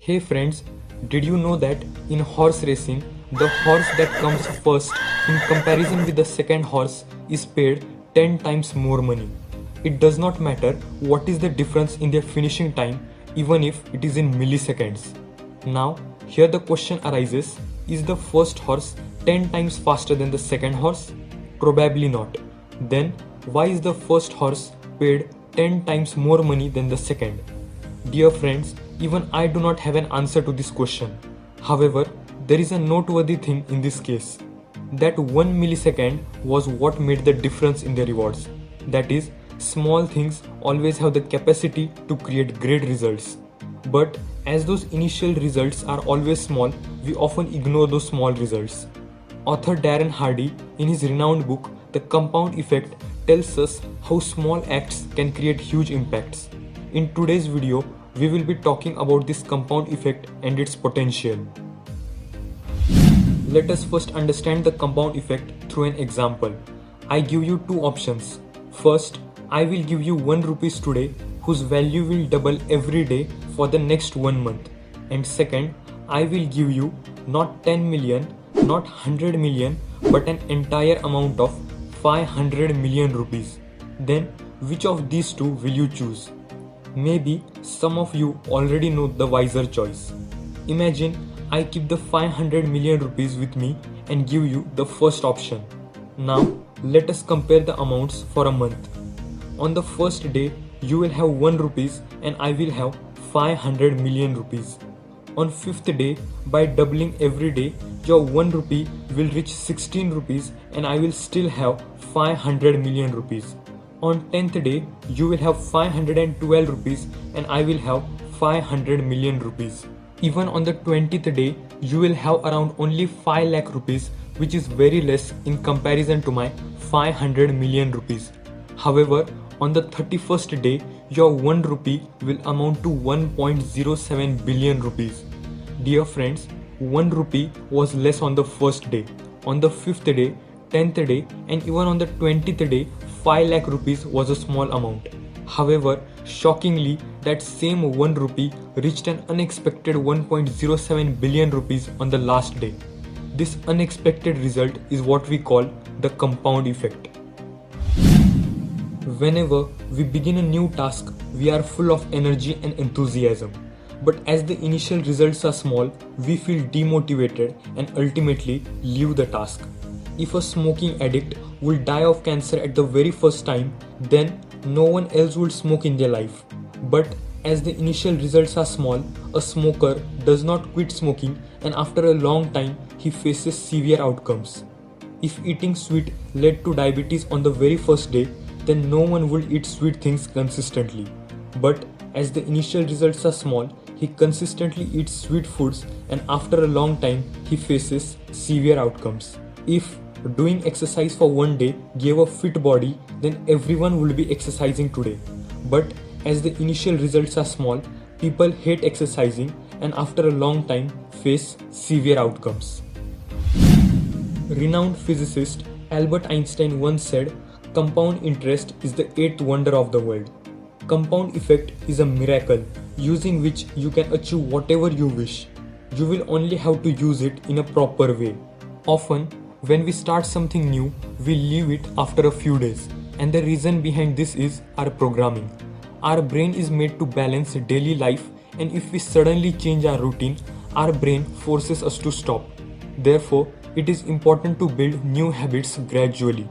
Hey friends, did you know that in horse racing, the horse that comes first in comparison with the second horse is paid 10 times more money? It does not matter what is the difference in their finishing time, even if it is in milliseconds. Now, here the question arises, is the first horse 10 times faster than the second horse? Probably not. Then, why is the first horse paid 10 times more money than the second? Dear friends, even I do not have an answer to this question. However, there is a noteworthy thing in this case. That 1 millisecond was what made the difference in the rewards. That is, small things always have the capacity to create great results. But as those initial results are always small, we often ignore those small results. Author Darren Hardy, in his renowned book, The Compound Effect, tells us how small acts can create huge impacts. In today's video, we will be talking about this compound effect and its potential. Let us first understand the compound effect through an example. I give you two options. First, I will give you 1 rupees today whose value will double every day for the next 1 month. And second, I will give you not 10 million, not 100 million, but an entire amount of 500 million rupees. Then, which of these two will you choose? Maybe some of you already know the wiser choice. Imagine I keep the 500 million rupees with me and give you the first option. Now let us compare the amounts for a month. On the first day you will have 1 rupees and I will have 500 million rupees. On 5th day, by doubling every day, your 1 rupee will reach 16 rupees and I will still have 500 million rupees. On 10th day, you will have 512 rupees and I will have 500 million rupees. Even on the 20th day, you will have around only 5 lakh rupees, which is very less in comparison to my 500 million rupees. However, on the 31st day, your 1 rupee will amount to 1.07 billion rupees. Dear friends, 1 rupee was less on the first day. On the 5th day, 10th day and even on the 20th day, 5 lakh rupees was a small amount. However, shockingly, that same 1 rupee reached an unexpected 1.07 billion rupees on the last day. This unexpected result is what we call the compound effect. Whenever we begin a new task, we are full of energy and enthusiasm. But as the initial results are small, we feel demotivated and ultimately leave the task. If a smoking addict will die of cancer at the very first time, then no one else will smoke in their life. But as the initial results are small, a smoker does not quit smoking and after a long time he faces severe outcomes. If eating sweet led to diabetes on the very first day, then no one will eat sweet things consistently. But as the initial results are small, he consistently eats sweet foods and after a long time he faces severe outcomes. If doing exercise for 1 day gave a fit body, then everyone will be exercising today. But as the initial results are small, people hate exercising and after a long time face severe outcomes. Renowned physicist Albert Einstein once said, "Compound interest is the 8th wonder of the world." Compound effect is a miracle using which you can achieve whatever you wish. You will only have to use it in a proper way. Often, when we start something new, we leave it after a few days, and the reason behind this is our programming. Our brain is made to balance daily life, and if we suddenly change our routine, our brain forces us to stop. Therefore, it is important to build new habits gradually.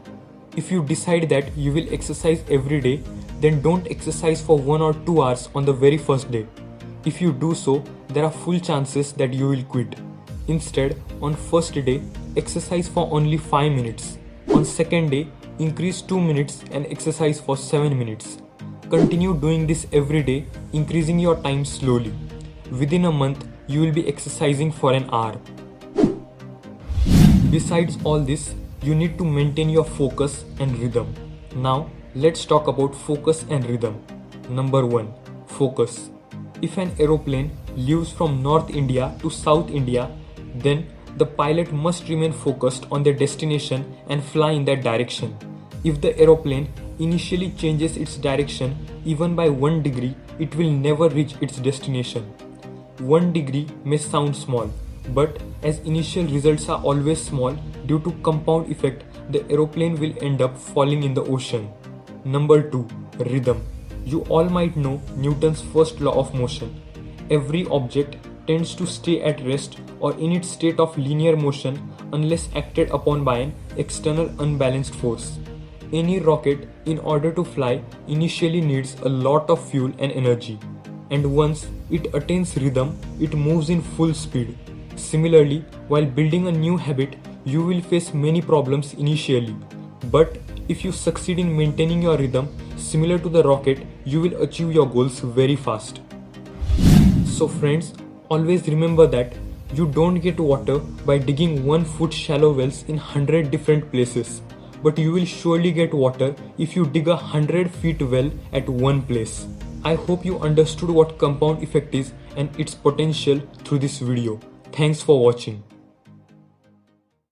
If you decide that you will exercise every day, then don't exercise for 1 or 2 hours on the very first day. If you do so, there are full chances that you will quit. Instead, on first day, exercise for only 5 minutes. On second day, increase 2 minutes and exercise for 7 minutes. Continue doing this every day, increasing your time slowly. Within a month, you will be exercising for an hour. Besides all this, you need to maintain your focus and rhythm. Now, let's talk about focus and rhythm. Number 1. Focus. If an aeroplane leaves from North India to South India, then the pilot must remain focused on their destination and fly in that direction. If the aeroplane initially changes its direction even by 1 degree, it will never reach its destination. 1 degree may sound small, but as initial results are always small, due to compound effect, the aeroplane will end up falling in the ocean. Number 2. Rhythm. You all might know Newton's first law of motion. Every object tends to stay at rest or in its state of linear motion unless acted upon by an external unbalanced force. Any rocket, in order to fly, initially needs a lot of fuel and energy, and once it attains rhythm, it moves in full speed. Similarly, while building a new habit, you will face many problems initially, but if you succeed in maintaining your rhythm, similar to the rocket, you will achieve your goals very fast. So friends, always remember that you don't get water by digging 1 foot shallow wells in 100 different places, but you will surely get water if you dig a 100 feet well at one place. I hope you understood what compound effect is and its potential through this video. Thanks for watching.